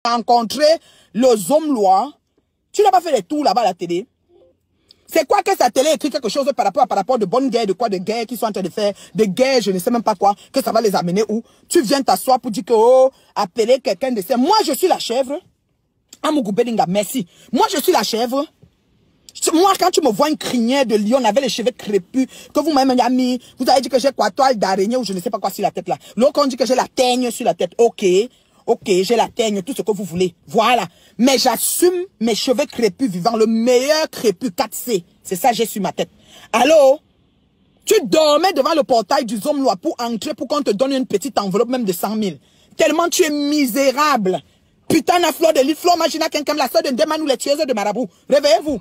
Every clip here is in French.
rencontré le Zomlois. Tu n'as pas fait les tours là-bas à la télé. C'est quoi que sa télé écrit quelque chose par rapport de bonne guerre, de quoi de guerre qu'ils sont en train de faire, de guerre, je ne sais même pas quoi, que ça va les amener où. Tu viens t'asseoir pour dire que, oh, appeler quelqu'un de ça. Moi, je suis la chèvre. Amougou Belinga, merci. Moi, je suis la chèvre. Moi, quand tu me vois une crinière de lion avec les cheveux crépus, que vous m'avez mis, vous avez dit que j'ai quoi, toile d'araignée ou je ne sais pas quoi sur la tête là. L'autre, on dit que j'ai la teigne sur la tête. Ok, j'ai la teigne, tout ce que vous voulez. Voilà. Mais j'assume mes cheveux crépus vivants, le meilleur crépus 4C. C'est ça, j'ai sur ma tête. Allô? Tu dormais devant le portail du Zomlois pour entrer, pour qu'on te donne une petite enveloppe même de 100 000. Tellement tu es misérable. Putain, la fleur de l'île, Flore Magina, quelqu'un, la soeur de Ndemanou, les tueuses de Marabout. Réveillez-vous.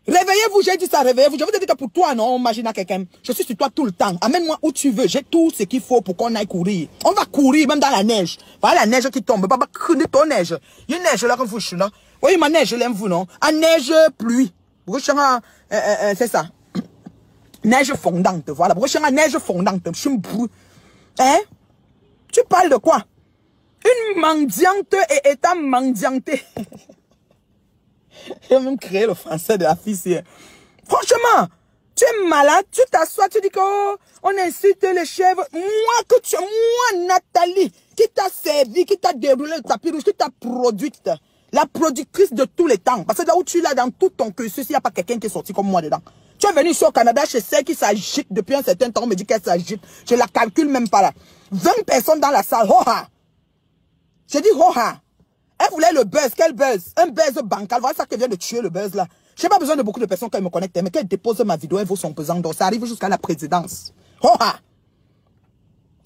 Réveillez-vous, j'ai dit ça, réveillez-vous. Je vous ai dit que pour toi, non, Magina, quelqu'un. Je suis sur toi tout le temps. Amène-moi où tu veux. J'ai tout ce qu'il faut pour qu'on aille courir. On va courir, même dans la neige. Voilà la neige qui tombe. Baba, ton neige. Il y a une neige là, comme vous, non? Oui, ma neige, je l'aime, vous, non? À neige, pluie. C'est ça. Neige fondante, voilà. Neige fondante. Hein? Tu parles de quoi? Une mendiante et étant mendiantée. J'ai même créé le français de la fille. Franchement, tu es malade, tu t'assois, tu dis que oh, on incite les chèvres. Moi, Nathalie, qui t'a servi, qui t'a déroulé le tapis rouge, qui t'a produite. La productrice de tous les temps. Parce que là où tu l'as dans tout ton cursus, il n'y a pas quelqu'un qui est sorti comme moi dedans. Tu es venu ici au Canada, je sais qu'il s'agite depuis un certain temps, on me dit qu'elle s'agite. Je la calcule même pas là. 20 personnes dans la salle, ho-ha. J'ai dit ho-ha. Elle voulait le buzz. Quel buzz? Un buzz bancal. Voilà ça qui vient de tuer le buzz là. J'ai pas besoin de beaucoup de personnes qui me connectent. Mais qu'elle dépose ma vidéo, elle vaut son pesant d'or. Ça arrive jusqu'à la présidence. Oh-ha!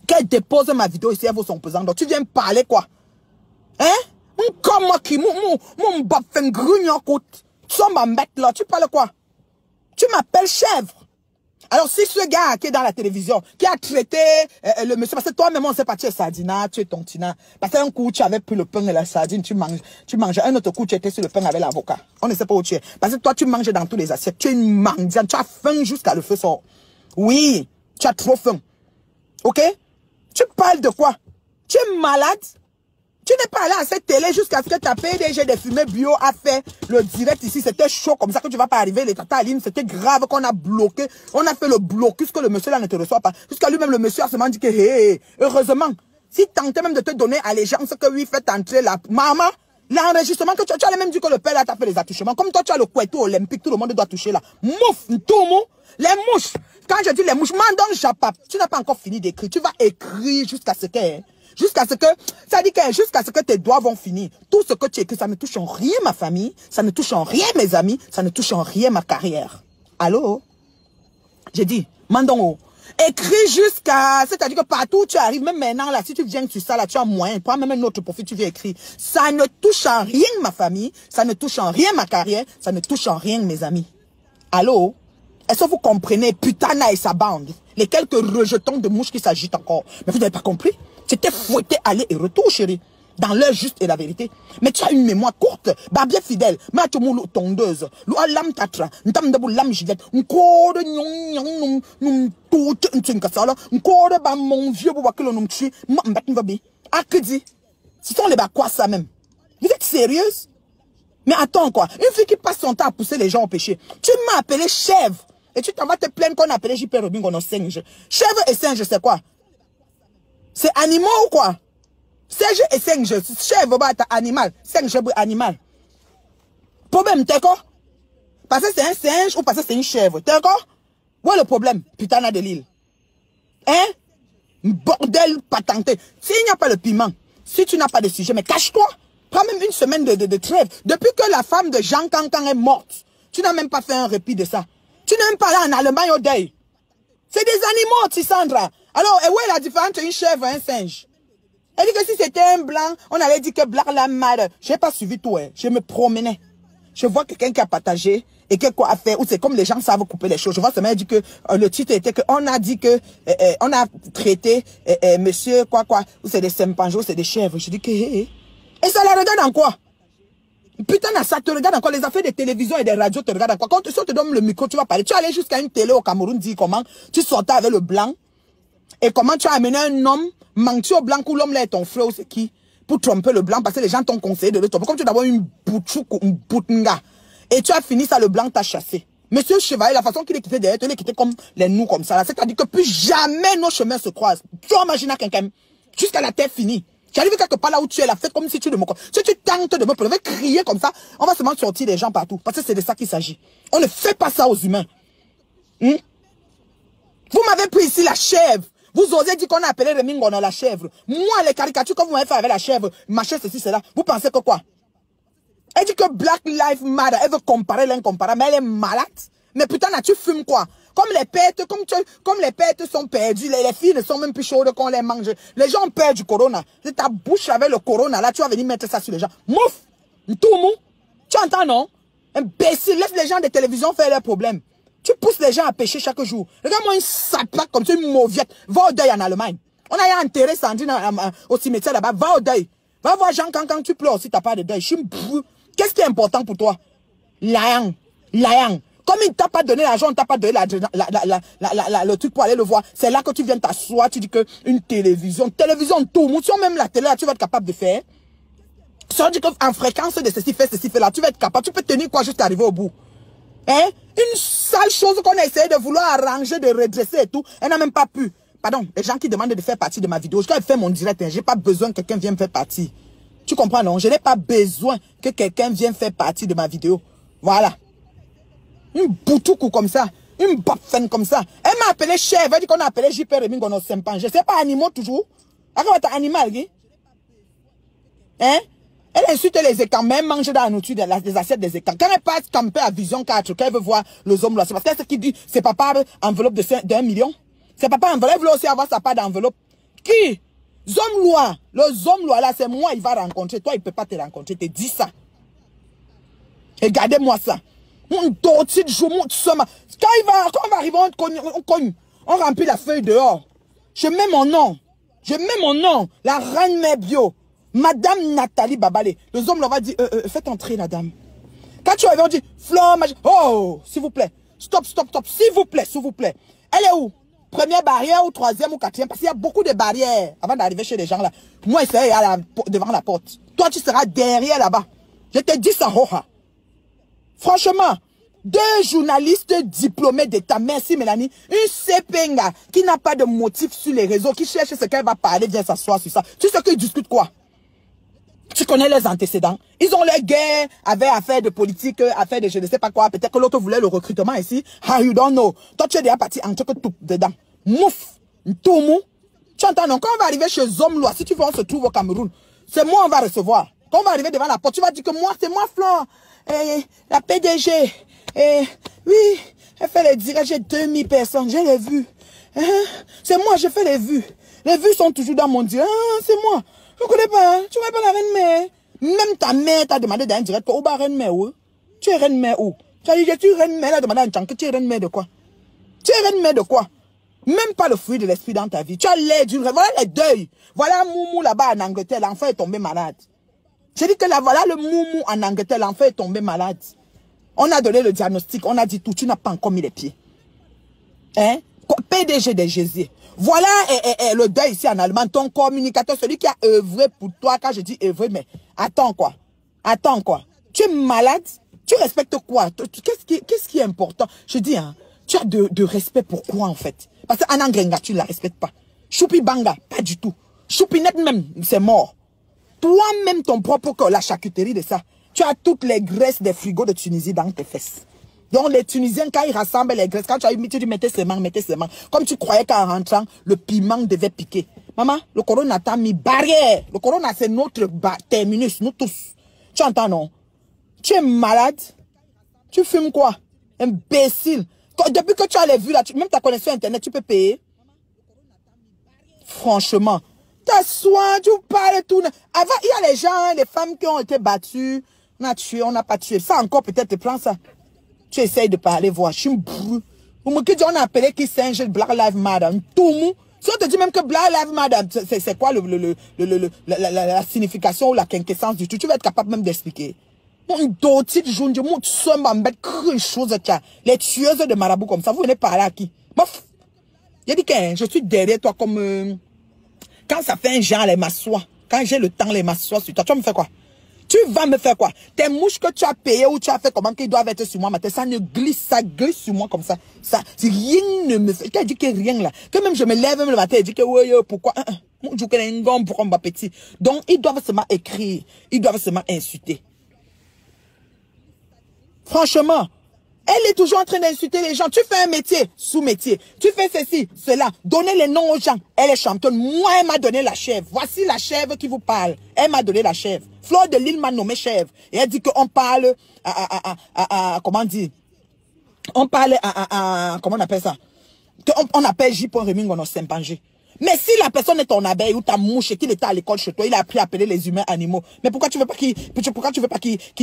Qu'elle dépose ma vidéo ici, elle vaut son pesant d'or. Tu viens me parler quoi? Hein? Comme moi qui, mon bab fait une grugnon côte. Tu vas m'embêter là. Tu parles quoi? Tu m'appelles chèvre. Alors, si ce gars qui est dans la télévision, qui a traité le monsieur, parce que toi-même, on ne sait pas, tu es sardina, tu es tontina. Parce qu'un coup, tu avais pris le pain et la sardine, tu manges. Un autre coup, tu étais sur le pain avec l'avocat. On ne sait pas où tu es. Parce que toi, tu manges dans tous les assiettes. Tu es une mendiante. Tu as faim jusqu'à le feu sort. Oui, tu as trop faim. Ok? Tu parles de quoi? Tu es malade? Tu n'es pas allé à cette télé jusqu'à ce que ta PDG des fumées bio a fait le direct ici. C'était chaud comme ça que tu vas pas arriver. Les tatas Aline, c'était grave qu'on a bloqué. On a fait le blocus que le monsieur là ne te reçoit pas. Jusqu'à lui-même, le monsieur a seulement dit que, hey, heureusement, si tentait même de te donner allégeance que lui fait entrer la maman, l'enregistrement que tu as même dit que le père là t'a fait les attouchements. Comme toi, tu as le couteau olympique, tout le monde doit toucher là. Mouf, tout mot. Les mouches. Quand je dis les mouches, mandon japap. Tu n'as pas encore fini d'écrire. Tu vas écrire jusqu'à ce que... ça dit que jusqu'à ce que tes doigts vont finir. Tout ce que tu écris, ça ne touche en rien ma famille, ça ne touche en rien mes amis, ça ne touche en rien ma carrière. Allô? J'ai dit, mandon, écris jusqu'à, c'est-à-dire que partout où tu arrives, même maintenant là, si tu viens sur ça là, tu as moyen, prends même un autre profil, tu viens écrire. Ça ne touche en rien ma famille, ça ne touche en rien ma carrière, ça ne touche en rien mes amis. Allô? Est-ce que vous comprenez, Putana et sa bande, les quelques rejetons de mouches qui s'agitent encore? Mais vous n'avez pas compris? C'était fouetté aller et retour, chérie. Dans l'heure juste et la vérité. Mais tu as une mémoire courte. Bah, bien fidèle. Mais tu as tondeuse. L'oua lam tatra. N'tam de lam givette. N'kode nyong nyong tout n'tinkasala. N'kode ba mon vieux boua que l'on nous tue. M'bat n'vabi. Akedi. Ce sont les bas quoi ça même? Vous êtes sérieuse? Mais attends quoi. Une fille qui passe son temps à pousser les gens au péché. Tu m'as appelé chèvre. Et tu t'en vas te plaindre qu'on a appelé JP Robin qu'on a singe. Chèvre et singe, c'est quoi? C'est animal ou quoi? Singe et singe. Chèvre, bah, t'as animal. Singe, animal. Problème, t'es quoi? Parce que c'est un singe ou parce que c'est une chèvre. T'es quoi? Où est le problème? Putain de l'île. Hein? Bordel patenté. S'il n'y a pas le piment, si tu n'as pas de sujet, mais cache-toi. Prends même une semaine de trêve. Depuis que la femme de Jean Cancan est morte, tu n'as même pas fait un répit de ça. Tu n'es même pas là en Allemagne au deuil. C'est des animaux, Tissandra. Alors, où est la différence entre une chèvre et un singe? Elle dit que si c'était un blanc, on allait dire que blanc la mère. Je n'ai pas suivi tout, hein. Je me promenais. Je vois quelqu'un qui a partagé et que quoi a fait. Ou c'est comme les gens savent couper les choses. Je vois seulement dit que le titre était que on a dit que on a traité monsieur quoi, ou c'est des simpanjos, c'est des chèvres. Je dis que et ça la regarde en quoi? Putain, ça te regarde encore. Les affaires de télévision et des radios te regardent encore. Quand si on te donne le micro, tu vas parler. Tu es allé jusqu'à une télé au Cameroun, dis comment tu sortais avec le blanc. Et comment tu as amené un homme menti au blanc où l'homme là est ton frère ou c'est qui? pour tromper le blanc parce que les gens t'ont conseillé de le tromper. Comme tu dois avoir une boutchouk ou une boutnga. Et tu as fini ça, le blanc t'a chassé. Monsieur Chevalier, la façon qu'il est quitté derrière, il est quitté comme les nous comme ça. C'est-à-dire que plus jamais nos chemins se croisent. Tu imagines quelqu'un jusqu'à la terre finie. J'arrive quelque part là où tu es là, fais comme si tu me... Si tu tentes de me lever, crier comme ça, on va seulement sortir des gens partout. Parce que c'est de ça qu'il s'agit. On ne fait pas ça aux humains. Vous m'avez pris ici la chèvre. Vous osez dire qu'on a appelé Rémi Ngono la chèvre. Moi, les caricatures que vous m'avez fait avec la chèvre, machin, ceci, cela, vous pensez que quoi? Elle dit que Black Lives Matter, elle veut comparer l'incomparable, mais elle est malade. Mais putain, là, tu fumes quoi? Comme les pètes, comme les pètes sont perdues, les filles ne sont même plus chaudes qu'on les mange. Les gens ont peur du corona. C'est ta bouche avec le corona, là, tu vas venir mettre ça sur les gens. Mouf! Tout mou! Tu entends, non? Imbécile, laisse les gens de télévision faire leurs problèmes. Tu pousses les gens à pêcher chaque jour. Regarde-moi une sapac comme ça, une mauviette. Va au deuil en Allemagne. On a enterré Sandrine au cimetière là-bas. Va au deuil. Va voir Jean quand tu pleures aussi, t'as pas de deuil. Qu'est-ce qui est important pour toi? L'ayang. Comme il ne t'a pas donné l'argent, on ne t'a pas donné le truc pour aller le voir. C'est là que tu viens t'asseoir, tu dis que une télévision, tout, même la télé, là, tu vas être capable de faire. Ça veut dire qu'en fréquence de ceci, fait là, tu vas être capable, tu peux tenir quoi jusqu'à arriver au bout. Hein? Une sale chose qu'on a essayé de vouloir arranger, de redresser et tout, elle n'a même pas pu. Pardon, les gens qui demandent de faire partie de ma vidéo, je vais faire mon direct, hein, j'ai pas besoin que quelqu'un vienne faire partie. Tu comprends, non? Je n'ai pas besoin que quelqu'un vienne faire partie de ma vidéo. Voilà. Une boutoukou comme ça. Une bafenne comme ça. Elle m'a appelé chèvre. Elle dit qu'on a appelé JP Rémi Ngono Sempan. Je sais pas, animaux toujours. Encore un animal, hein? Elle insulte les écans, mais elle mange dans la nourriture des assiettes des écans. Quand elle passe camper à Vision 4, quand elle veut voir le homme là, c'est parce qu'elle ce qui dit, c'est papa enveloppe de 1 million. C'est papa enveloppe, elle veut aussi avoir sa part d'enveloppe. Qui? Zomlois. Le Zomlois là, c'est moi, il va rencontrer. Toi, il peut pas te rencontrer. Te dis ça. Regardez-moi ça. Mon dossier de jour, mon soma. Quand on va arriver, on cogne. On remplit la feuille dehors. Je mets mon nom. La reine mère bio. Madame Nathalie Babale. Les hommes leur va dire, faites entrer la dame. Quand tu arrives, on dit, Flore, oh, s'il vous plaît. Stop. S'il vous plaît. Elle est où? Première barrière ou troisième ou quatrième? Parce qu'il y a beaucoup de barrières avant d'arriver chez les gens là. Moi, c'est devant la porte. Toi, tu seras derrière là-bas. Je te dis ça, hoha. Franchement, 2 journalistes diplômés d'État, merci Mélanie, une CPNGA qui n'a pas de motif sur les réseaux, qui cherche ce qu'elle va parler, vient s'asseoir sur ça. Tu sais qu'ils discutent quoi? Tu connais les antécédents. Ils ont les guerres avec affaires de politique, affaires de je ne sais pas quoi. Peut-être que l'autre voulait le recrutement ici. How you don't know? Toi, tu es déjà parti en tout dedans. Mouf, tout mou. Tu entends, non? Quand on va arriver chez Zomlois, si tu veux, on se trouve au Cameroun, c'est moi on va recevoir. Quand on va arriver devant la porte, tu vas dire que moi, c'est moi, Flore. La PDG, oui, elle fait les directs, j'ai 2000 personnes, j'ai les vues. C'est moi, je fais les vues. Les vues sont toujours dans mon direct. C'est moi. Je ne connais pas, tu ne connais pas la reine mère. Même ta mère t'a demandé dans un direct, où est reine mère où? Tu es reine mère où? Tu as dit, je suis reine mère, elle a demandé à un temps que tu es reine mère de quoi? Tu es reine mère de quoi? Même pas le fruit de l'esprit dans ta vie. Tu as l'air d'une reine. Voilà les deuils. Voilà Moumou là-bas en Angleterre, l'enfant est tombé malade. J'ai dit que là, voilà le Moumou en Angleterre, l'enfant est tombé malade. On a donné le diagnostic, on a dit tout, tu n'as pas encore mis les pieds. Hein? PDG des Jésus. Voilà le deuil ici en Allemagne, ton communicateur, celui qui a œuvré pour toi, quand je dis œuvré, mais attends quoi? Tu es malade? Tu respectes quoi? Qu'est-ce qui est important? Je dis, hein, tu as de respect pour quoi en fait? Parce qu'en Angrenga, tu ne la respectes pas. Choupi Banga, pas du tout. Choupinette même, c'est mort. Toi-même, ton propre corps, la charcuterie de ça. Tu as toutes les graisses des frigos de Tunisie dans tes fesses. Donc les Tunisiens, quand ils rassemblent les graisses, quand tu as mis, tu dis mettez ses mains. Comme tu croyais qu'en rentrant, le piment devait piquer. Maman, le corona t'a mis barrière. Le corona, c'est notre terminus, nous tous. Tu entends, non? Tu es malade? Tu fumes quoi? Imbécile. Depuis que tu as les vues là, même ta connexion internet, tu peux payer. Franchement. T'assois, tu parles et tout. Avant, il y a les gens, les femmes qui ont été battues. On a tué, on n'a pas tué. Ça encore, peut-être, tu prends ça. Tu essayes de parler, voir. Je suis brûlé. On a appelé qui singe Black Lives Matter. Tout mou. Si on te dit même que Black Lives Matter, c'est quoi la signification ou la quinquessence du tout, tu vas être capable même d'expliquer. Les tueuses de marabout comme ça, vous venez parler à qui? Bof. Il dit que je suis derrière toi comme... quand ça fait un genre, elle m'assoit. quand j'ai le temps, les m'assois sur toi, tu vas me faire quoi? Tu vas me faire quoi? Tes mouches que tu as payées ou tu as fait comment qu'ils doivent être sur moi, matin, ça ne glisse, ça glisse sur moi comme ça. Rien ne me fait. Qu'elle dit que rien là. Que même je me lève même le matin et dis que oui, pourquoi? Je connais un gomme pour un petit. Donc, ils doivent seulement écrire. Ils doivent seulement insulter. Franchement. Elle est toujours en train d'insulter les gens. Tu fais un métier, sous-métier. Tu fais ceci, cela. Donnez les noms aux gens. Elle est championne. Moi, elle m'a donné la chèvre. Voici la chèvre qui vous parle. Elle m'a donné la chèvre. Fleur de Lille m'a nommé chèvre. Et elle dit qu'on parle comment dire? On parle comment on appelle ça? On appelle J. Reming, on a Saint-Pangé. Mais si la personne est ton abeille ou ta mouche et qu'il était à l'école chez toi, il a appris à appeler les humains animaux. Mais pourquoi tu veux pas qu'ils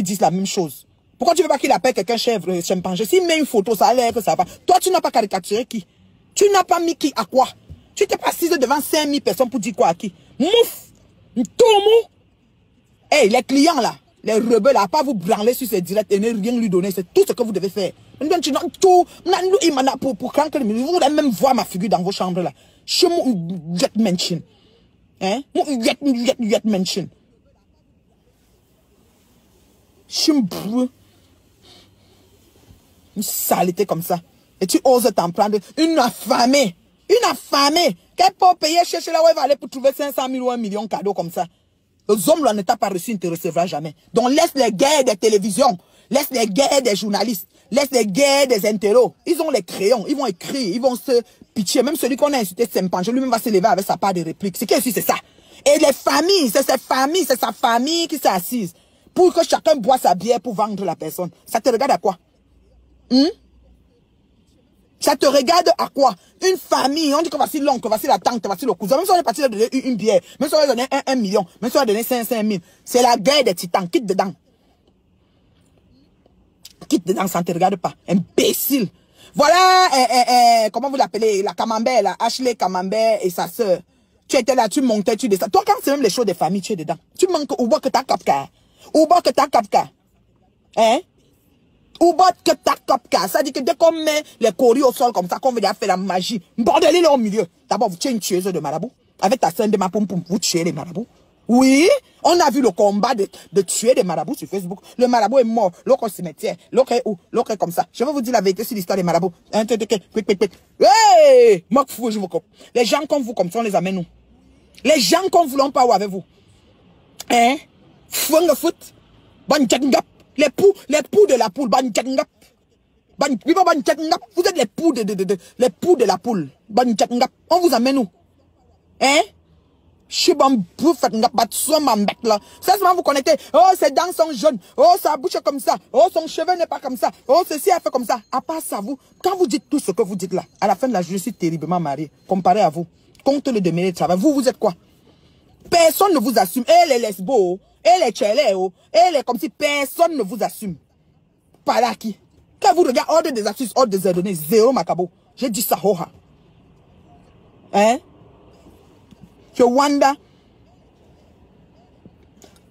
disent la même chose? Pourquoi tu veux pas qu'il appelle quelqu'un chèvre, chimpanzé? S'il met une photo, ça a l'air que ça va. Toi, tu n'as pas caricaturé qui? Tu n'as pas mis qui à quoi? Tu t'es pas assise devant 5000 personnes pour dire quoi à qui? Mouf! Tout mou! Hey, les clients là, les rebelles là, à pas vous branler sur ces directs et ne rien lui donner. C'est tout ce que vous devez faire. Pour quand vous voulez même voir ma figure dans vos chambres là. Je me jet mention. Hein? Jet mention. Je me une saleté comme ça. Et tu oses t'en prendre une affamée. Une affamée. Qu'elle peut payer chercher là où elle va aller pour trouver 500 000 ou 1 million de cadeaux comme ça. Les hommes là ne t'a pas reçu, ne te recevra jamais. Donc laisse les guerres des télévisions. Laisse les guerres des journalistes. Laisse les guerres des intellos. Ils ont les crayons. Ils vont écrire. Ils vont se pitcher. Même celui qu'on a insulté Saint-Pange, lui-même va se lever avec sa part de réplique. C'est qu'est-ce que c'est ça? Et les familles, c'est ses familles, c'est sa famille qui s'est assise. Pour que chacun boit sa bière pour vendre la personne. Ça te regarde à quoi? Ça te regarde à quoi? Une famille, on dit que voici l'oncle, voici la tante, voici le cousin. Même si on est parti de donner une bière, même si on a donné 1 million, même si on a donné 500 000. C'est la guerre des titans. Quitte dedans. Quitte dedans, ça ne te regarde pas. Imbécile. Voilà, comment vous l'appelez? La Camembert, la Ashley Camembert et sa sœur. Tu étais là, tu montais, tu descends. Toi, quand c'est même les choses des familles, tu es dedans. Tu manques au bois que t'as capka. Ou bas que ta capka. Hein? Ou bas que ta capka. Ça dit que dès qu'on met les coris au sol comme ça, qu'on veut déjà faire la magie, bordelez là au milieu. D'abord, vous tuez une tueuse de marabout. Avec ta scène de ma poum poum, vous tuez les marabouts. Oui, on a vu le combat de tuer des marabouts sur Facebook. Le marabout est mort, l'autre au cimetière, l'autre est où? L'autre est comme ça. Je vais vous dire la vérité sur l'histoire des marabouts. Hey! Moque fou, je vous coupe. Les gens comme vous, comme ça, on les amène nous. Les gens comme vous, l'ont pas où avec vous. Hein? Foot, les poux de la poule, vous êtes les poux de la poule, on vous amène où? Hein? Ça seulement vous connectez. Oh, ses dents sont jaunes. Oh, sa bouche est comme ça. Oh, son cheveu n'est pas comme ça. Oh, ceci a fait comme ça. À part ça, vous, quand vous dites tout ce que vous dites là, à la fin de la journée, je suis terriblement marié. Comparé à vous, compte le demeuré de travail, vous êtes quoi? Personne ne vous assume. Et les lesbos, et les tchéléos, et les comme si personne ne vous assume. Par là qui? Quand vous regardez ordre des astuces, ordre des ordonnées, zéro macabo. J'ai dit ça, hoha. Hein? Que Wanda,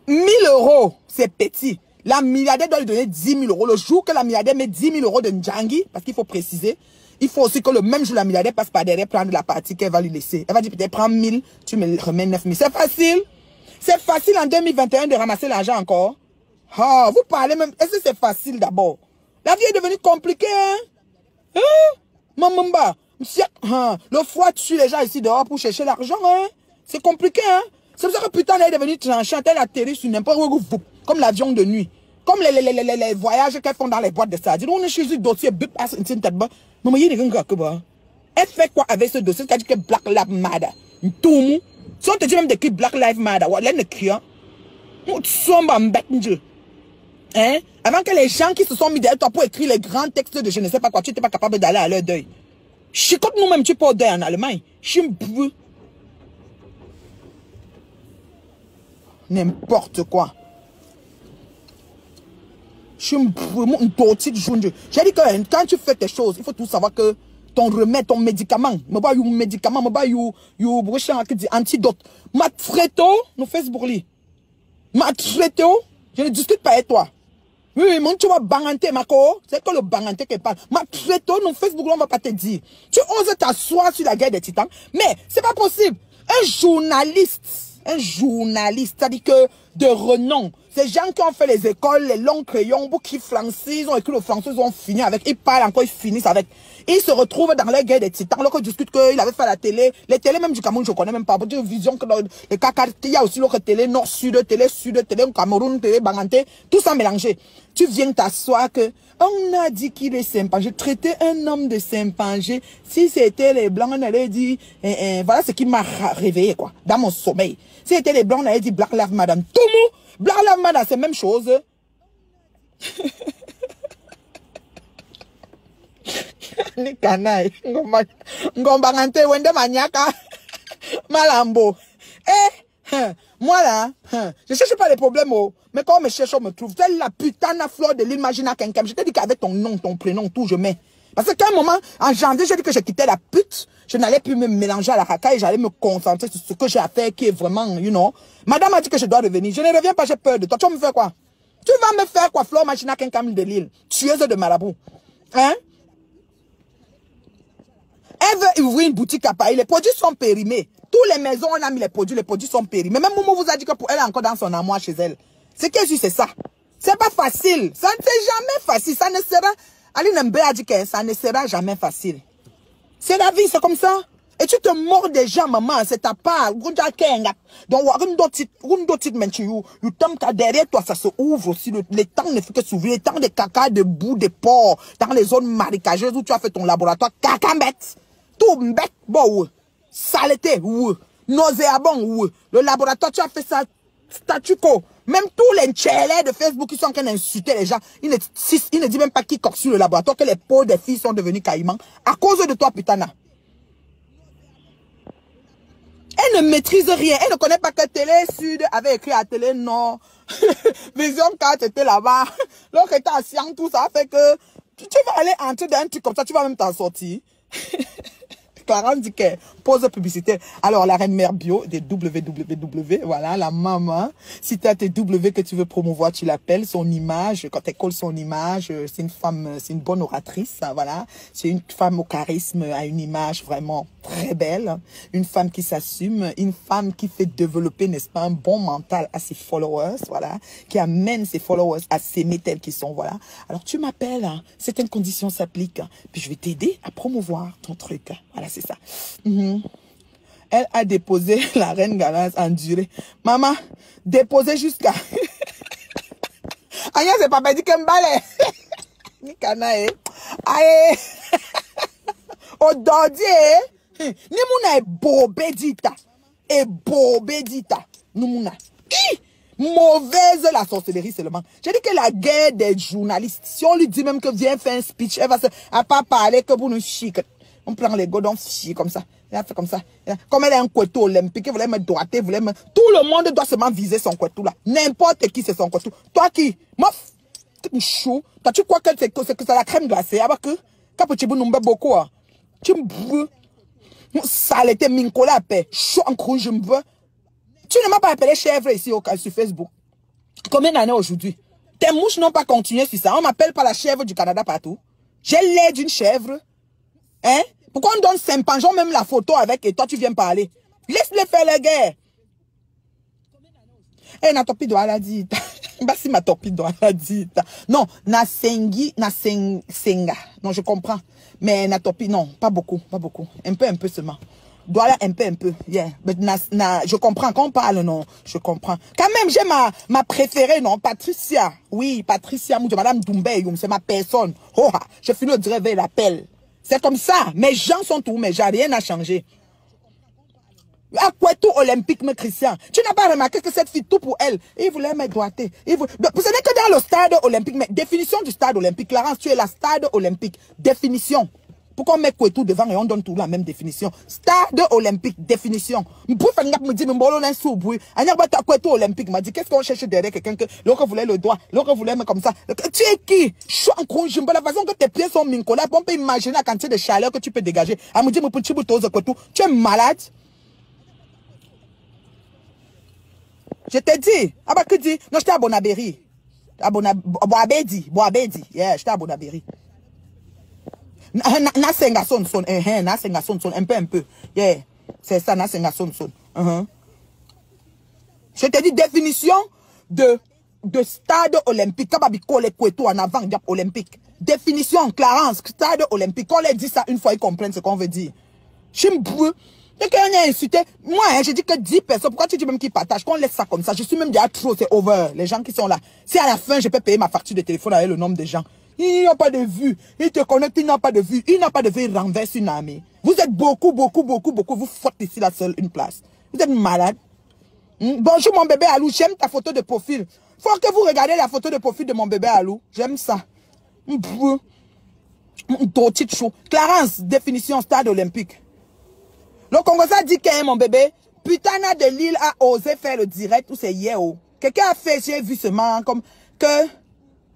1000 €, c'est petit. La milliardaire doit lui donner 10 000 €. Le jour que la milliardaire met 10 000 € de Ndjangi, parce qu'il faut préciser, il faut aussi que le même jour, la milliardaire passe par derrière prendre la partie qu'elle va lui laisser. Elle va dire peut-être prends 1000, tu me remets 9000. C'est facile. C'est facile en 2021 de ramasser l'argent encore. Ah, vous parlez même. Est-ce que c'est facile d'abord? La vie est devenue compliquée, hein? Hein? Mamamba. Le foie tue les gens ici dehors pour chercher l'argent, hein? C'est compliqué, hein? C'est pour ça que putain, elle est devenue tranchante, elle atterrit sur n'importe où, comme l'avion de nuit. Comme les voyages qu'elles font dans les boîtes de sardines. On est chez eux, dossier, elle fait quoi avec ce dossier? C'est-à-dire que Black Lives Matter. Tout mou. Si on te dit même d'écrire Black Lives Matter, elle ne crie, hein? Hein? Avant que les gens qui se sont mis derrière toi pour écrire les grands textes de je ne sais pas quoi, tu n'étais pas capable d'aller à leur deuil. Chicote nous-mêmes, tu peux au deuil en Allemagne. N'importe quoi. J'ai dit que quand tu fais tes choses, il faut tout savoir que ton remède, ton médicament, antidote. Ma traito, nous Facebook li. Ma traito, je ne discute pas avec toi. Oui, mon tu vas bangante, Mako. C'est que le bangante qui parle. Ma traito, nous Facebook, on va pas te dire. Tu oses t'asseoir sur la guerre des titans, mais c'est pas possible. Un journaliste un journaliste, c'est-à-dire que de renom. Ces gens qui ont fait les écoles, les longs crayons, beaucoup qui français, ils ont écrit le français, ils ont fini avec, ils parlent encore, ils finissent avec. Ils se retrouvent dans les guerres des titans, alors qu'on discute qu'il avait fait la télé. Les télés même du Cameroun, je connais même pas. Pour dire vision que les caca, il y a aussi l'autre télé nord-sud, télé Cameroun, télé Banganté, tout ça mélangé. Tu viens t'asseoir que, on a dit qu'il est sympa. J'ai traité un homme de sympange. Si c'était les blancs, on allait dire, voilà ce qui m'a réveillé, quoi, dans mon sommeil. Si c'était les blancs, on allait dire Black Lives Matter. Tout le monde, Black Lives Matter, c'est la même chose. Ni canaille. Ngombangante, wende maniaka. Malambo. Moi là, je cherche pas les problèmes, mais quand on me cherche, on me trouve. Telle la putain de fleur de l'imaginaire quelqu'un. Je t'ai dit qu'avec ton nom, ton prénom, tout, je mets. Parce qu'à un moment, en janvier, j'ai dit que je quittais la pute. Je n'allais plus me mélanger à la racaille et j'allais me concentrer sur ce que j'ai à faire qui est vraiment, you know. Madame a dit que je dois revenir. Je ne reviens pas, j'ai peur de toi. Tu vas me faire quoi? Tu vas me faire quoi, Flore Magina Kenkam de Lille? Tueuse de marabout. Hein? Elle veut ouvrir une boutique à Paris. Les produits sont périmés. Toutes les maisons, on a mis les produits sont périmés. Même Momo vous a dit que pour elle est encore dans son amour chez elle. C'est qu'elle dit, c'est ça. C'est pas facile. Ça ne sera jamais facile. Ça ne sera... Aline Mbe a dit que ça ne sera jamais facile. C'est la vie, c'est comme ça. Et tu te mords des gens, maman, c'est ta part. Donc, derrière toi, ça se ouvre aussi. Les temps ne fait que s'ouvrir. Les temps de caca, de boue, de porc, dans les zones marécageuses où tu as fait ton laboratoire. Caca bête. Tout bête, bon, saleté, nauséabond, le laboratoire, tu as fait ça, statu quo. Même tous les tchélés de Facebook qui sont en train d'insulter les gens, ils ne disent même pas qui coque sur le laboratoire, que les peaux des filles sont devenues caïmans à cause de toi, putain. Elle ne maîtrise rien. Elle ne connaît pas que Télé Sud avait écrit à Télé Nord. Vision 4 était là-bas. L'autre était à Siang, tout ça fait que tu vas aller entrer dans un truc comme ça, tu vas même t'en sortir. Clara dit que pause publicitaire. Alors, la reine mère bio des www, voilà, la maman. Si tu as tes W que tu veux promouvoir, tu l'appelles, son image. Quand elle colle son image, c'est une femme, c'est une bonne oratrice, voilà. C'est une femme au charisme, à une image vraiment très belle. Une femme qui s'assume, une femme qui fait développer, n'est-ce pas, un bon mental à ses followers, voilà. Qui amène ses followers à s'aimer tels qu'ils sont, voilà. Alors, tu m'appelles, hein, certaines conditions s'appliquent, puis je vais t'aider à promouvoir ton truc. Voilà, c'est ça. Elle a déposé la reine Galance en durée. Maman, déposé jusqu'à... Aïe, c'est pas dit qu'un balai. Ni canaille. Aïe. Au dodier. Ni mouna est bobedita. Et bobedita. Nous mouna. Mauvaise la sorcellerie seulement. J'ai dit que la guerre des journalistes, si on lui dit même que viens faire un speech, elle va pas parler que pour nous chic. On prend les godons chier comme ça. Elle a fait comme ça. Comme elle est un couteau olympique, elle voulait me droiter, tout le monde doit seulement viser son couteau là. N'importe qui c'est son couteau. Toi qui, mof, chou, toi tu crois que c'est la crème glacée, avec que, quand tu nous beaucoup, tu me saleté, mincola à paix, chaud en crouge, je me veux. Tu ne m'as pas appelé chèvre ici sur Facebook. Combien d'années aujourd'hui? Tes mouches n'ont pas continué sur ça. On m'appelle pas la chèvre du Canada partout. J'ai l'air d'une chèvre. Hein? Pourquoi on donne Saint-Pangeon même la photo avec et toi tu viens parler? Laisse-les faire la guerre. Eh, na topi doit la dit. Basi ma topi doit la dit. Non, na sengi, na senga. Non, je comprends. Mais na topi, non, pas beaucoup, pas beaucoup. Un peu seulement. Doit un peu, yeah. Mais je comprends. Quand on parle, non, je comprends. Quand même, j'ai ma préférée, non, Patricia. Oui, Patricia, Madame Doumbé, c'est ma personne. Oh, je finis de réveiller l'appel. C'est comme ça. Mes gens sont tous, mais j'ai rien à changer. À quoi tout olympique, mais Christian? Tu n'as pas remarqué que cette fille, tout pour elle, il voulait me droiter. Ce n'est que dans le stade olympique, mais définition du stade olympique. Clarence, tu es la stade olympique. Définition. Pourquoi on met quoi tout devant et on donne tout la même définition? Stade olympique, définition. Pour faire me dire, mais sous bruit. Olympique m'a dit, qu'est-ce qu'on cherche derrière quelqu'un que l'autre voulait le doigt, l'autre voulait me comme ça. Tu es qui? La façon que tes pieds sont mincola, on peut imaginer la quantité de chaleur que tu peux dégager. Elle me dit, tu es malade. Je t'ai dit, ah bah que dit? Non, j'étais à Bonabéry. Boabedi. Yeah, j'étais à Bonabéry. Na senga son, na senga son, un peu. Yeah, c'est ça, na senga son. Je te dis définition de stade olympique. Kababiko les Kweto en avant, olympique. Définition, Clarence, stade olympique. Quand on les dit ça une fois, ils comprennent ce qu'on veut dire. Je me brûle. Dès qu'on a insulté, moi, hein, je dis que 10 personnes. Pourquoi tu dis même qu'ils partagent? Qu'on laisse ça comme ça. Je suis même déjà trop, c'est over. Les gens qui sont là. Si à la fin, je peux payer ma facture de téléphone avec le nombre de gens. Il n'y a pas de vue. Il te connecte, il n'a pas de vue. Il n'a pas de vue, il renverse une armée. Vous êtes beaucoup. Vous faites ici la seule une place. Vous êtes malade. Bonjour mon bébé Alou, j'aime ta photo de profil. Faut que vous regardez la photo de profil de mon bébé Alou. J'aime ça. Clarence, définition stade olympique. Le Congolais dit que mon bébé, Putana de Lille a osé faire le direct ou c'est hier. Quelqu'un a fait, j'ai vu seulement comme que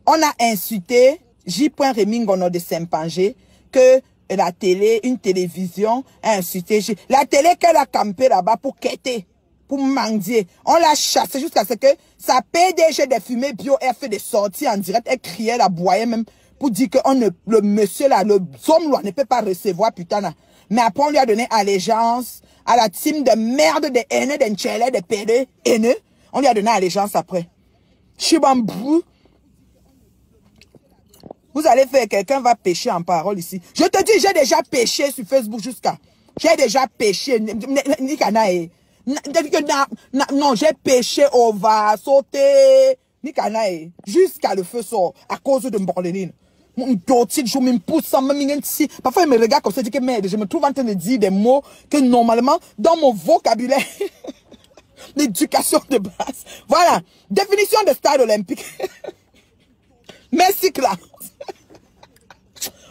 on a insulté J.Remingono de Saint-Pangé, que la télé, une télévision a insulté la télé qu'elle a campé là-bas pour quêter. Pour mendier. On l'a chassé jusqu'à ce que sa PDG des fumées bio ait fait des sorties en direct. Elle criait, elle aboyait même pour dire que le monsieur là, le homme là ne peut pas recevoir putain là. Mais après on lui a donné allégeance à la team de merde, des haineux, des Nchele, des PD haineux. On lui a donné allégeance après. Chibambou. Vous allez faire, quelqu'un va pécher en parole ici. Je te dis, j'ai déjà péché sur Facebook jusqu'à. J'ai déjà péché. Nikanae. Non, j'ai pêché, on va sauter. Jusqu'à le feu sort. À cause de Mborlénine. Je me pousse, parfois il me regarde comme ça, je dis que merde, je me trouve en train de dire des mots que normalement, dans mon vocabulaire, l'éducation de base. Voilà. Définition de stade olympique. Merci, Clarence.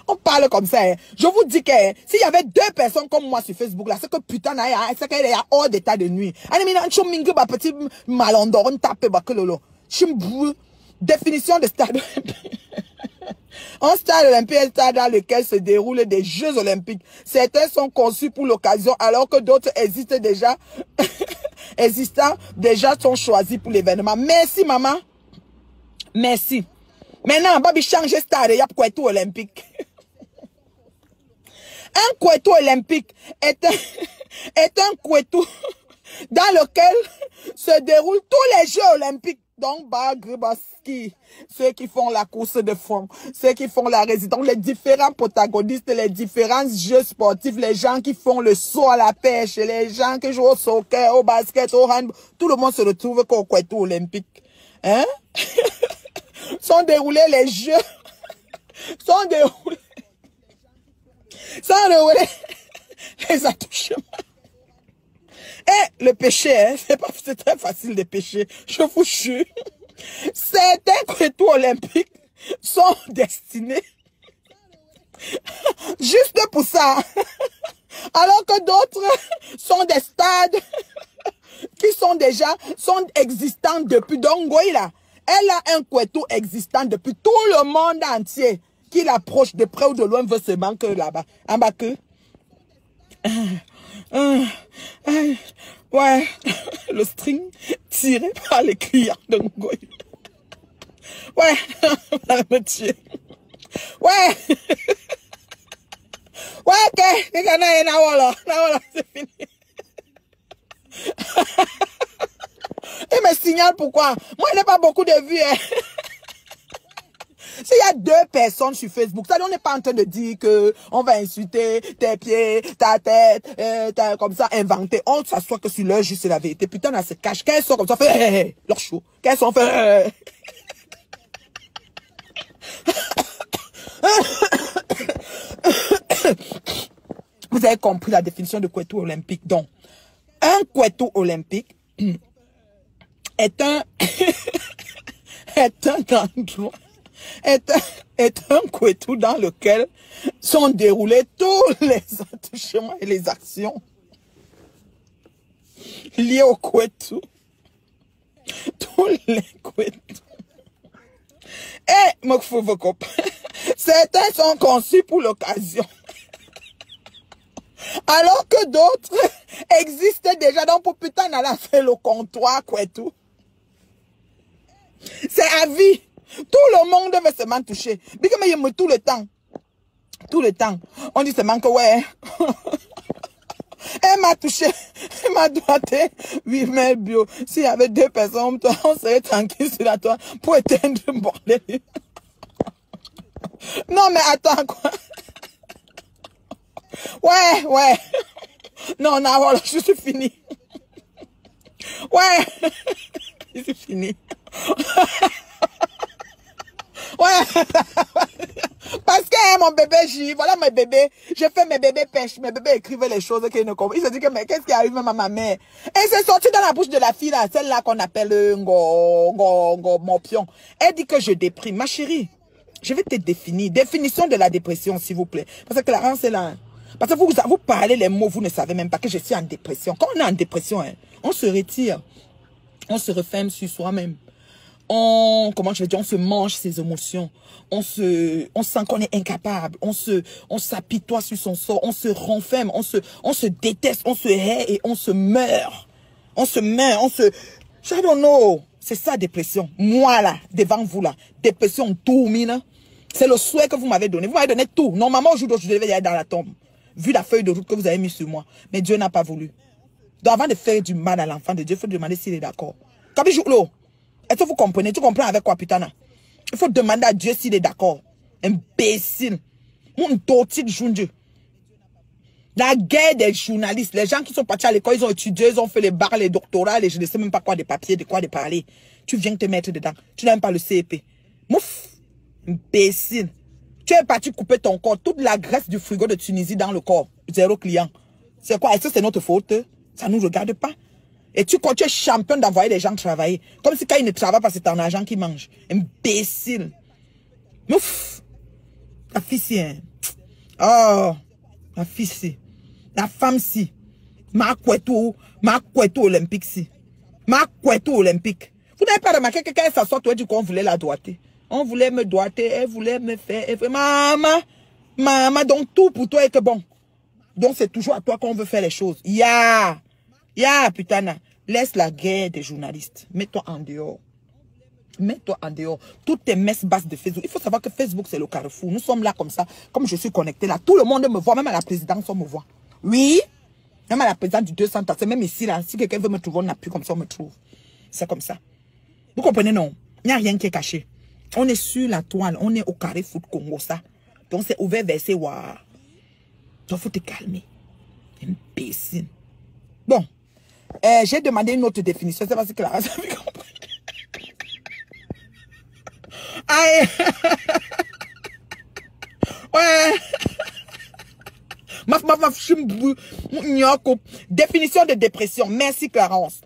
On parle comme ça. Hein. Je vous dis que s'il y avait 2 personnes comme moi sur Facebook, là, c'est que putain, c'est qu'elle est hors d'état de nuit. Petit malendorme, tape, définition de stade olympique. Un stade olympique est un stade dans lequel se déroulent des Jeux olympiques. Certains sont conçus pour l'occasion, alors que d'autres existent déjà, sont choisis pour l'événement. Merci, maman. Merci. Maintenant, Babi change stade, il y a Kweto olympique. Un Kweto olympique est un Kweto dans lequel se déroulent tous les Jeux olympiques. Donc, Bagrebaski, ceux qui font la course de fond, ceux qui font la résidence, les différents protagonistes, les différents jeux sportifs, les gens qui font le saut à la pêche, les gens qui jouent au soccer, au basket, au handball, tout le monde se retrouve au Kweto olympique. Hein? Sont déroulés les jeux, sont déroulés les attouchements. Et le péché, hein, c'est très facile de pécher. Je vous jure. Certains Kweto olympiques sont destinés juste pour ça. Alors que d'autres sont des stades qui sont existants depuis. Donc, Goïla, elle a un Kweto existant depuis tout le monde entier qui l'approche de près ou de loin veut se manquer là-bas. En bas que. Ouais, le string tiré par les clients de Ngoy. Ouais, on va me tuer. Ouais. Ouais, ok. C'est fini. Il me signale pourquoi. Moi, il n'y a pas beaucoup de vues. Hein. S'il y a 2 personnes sur Facebook, ça, on n'est pas en train de dire que on va insulter tes pieds, ta tête, comme ça, inventer. On s'assoit que sur leur juste la vérité. Putain, elle se cache. Quand elles sont comme ça, fait leur chou. Quand elles sont fait Vous avez compris la définition de Kweto olympique. Donc, un Kweto olympique est un endroit, est un Kweto dans lequel sont déroulés tous les attouchements et les actions liées au Kweto. Tous les Kweto. Et, certains sont conçus pour l'occasion. Alors que d'autres existent déjà. Donc, pour putain, on a fait le comptoir, Kweto. C'est à vie. Tout le monde veut seulement toucher. Tout le temps. Tout le temps. On dit seulement que ouais. Elle m'a touché, elle m'a doigté. Oui, mais bio, s'il y avait 2 personnes, on serait tranquille sur la toile pour éteindre le bordel. Non, mais attends, quoi. Ouais. Non, voilà, je suis fini. Ouais, je suis fini. Ouais. Parce que mon bébé J, voilà mes bébés. Je fais mes bébés pêche. Mes bébés écrivaient les choses qu'ils ne comprennent. Ils se disent que, mais qu'est-ce qui arrive même à ma mère? Et c'est sorti dans la bouche de la fille, là, celle-là qu'on appelle Morpion. Elle dit que je déprime. Ma chérie, je vais te définir. Définition de la dépression, s'il vous plaît. Parce que Clarence est là. Parce que vous parlez les mots, vous ne savez même pas que je suis en dépression. Quand on est en dépression, hein, on se retire. On se referme sur soi-même. Comment je vais dire, on se mange ses émotions. On sent qu'on est incapable. On s'apitoie sur son sort. On se renferme. On se déteste. On se hait et on se meurt. I don't know. C'est ça, dépression. Moi, là, devant vous, là. Dépression, tout, mine. C'est le souhait que vous m'avez donné. Vous m'avez donné tout. Normalement, aujourd'hui, je devais aller dans la tombe. Vu la feuille de route que vous avez mise sur moi. Mais Dieu n'a pas voulu. Donc, avant de faire du mal à l'enfant de Dieu, il faut demander s'il est d'accord. Est-ce que vous comprenez? Tu comprends avec quoi, putain? Il faut demander à Dieu s'il est d'accord. Imbécile. Mon tortille de Dieu. La guerre des journalistes. Les gens qui sont partis à l'école, ils ont étudié, ils ont fait les barres, les doctorats, et je ne sais même pas quoi des papiers, de quoi de parler. Tu viens te mettre dedans. Tu n'as même pas le CEP. Mouf. Imbécile. Tu es parti couper ton corps. Toute la graisse du frigo de Tunisie dans le corps. 0 client. C'est quoi? Est-ce que c'est notre faute? Ça ne nous regarde pas. Et tu es champion d'envoyer les gens travailler. Comme si quand ils ne travaillent pas, c'est ton argent qui mange. Imbécile. Ouf. La fille si. Hein. Oh. La fille si. La femme si. Ma couetto olympique si. Ma couetto olympique. Vous n'avez pas remarqué que quand elle s'assoit, tu dis qu'on voulait la doigter. On voulait me doigter, elle voulait me faire. Maman, donc tout pour toi est que bon. Donc c'est toujours à toi qu'on veut faire les choses. Putain, laisse la guerre des journalistes. Mets-toi en dehors. Mets-toi en dehors. Toutes tes messes basses de Facebook. Il faut savoir que Facebook, c'est le carrefour. Nous sommes là comme ça. Comme je suis connecté là. Tout le monde me voit. Même à la présidence, on me voit. Oui. Même à la présidence du 200. C'est même ici, là. Si quelqu'un veut me trouver, on appuie comme ça, on me trouve. C'est comme ça. Vous comprenez, non? Il n'y a rien qui est caché. On est sur la toile. On est au carré foot Congo, ça. Donc, c'est ouvert verset. Waouh. Donc, il faut te calmer. Imbécile. Bon. J'ai demandé une autre définition. C'est parce que Clara, ça fait comprendre. Aïe. Ouais. Définition de dépression. Merci Clarence.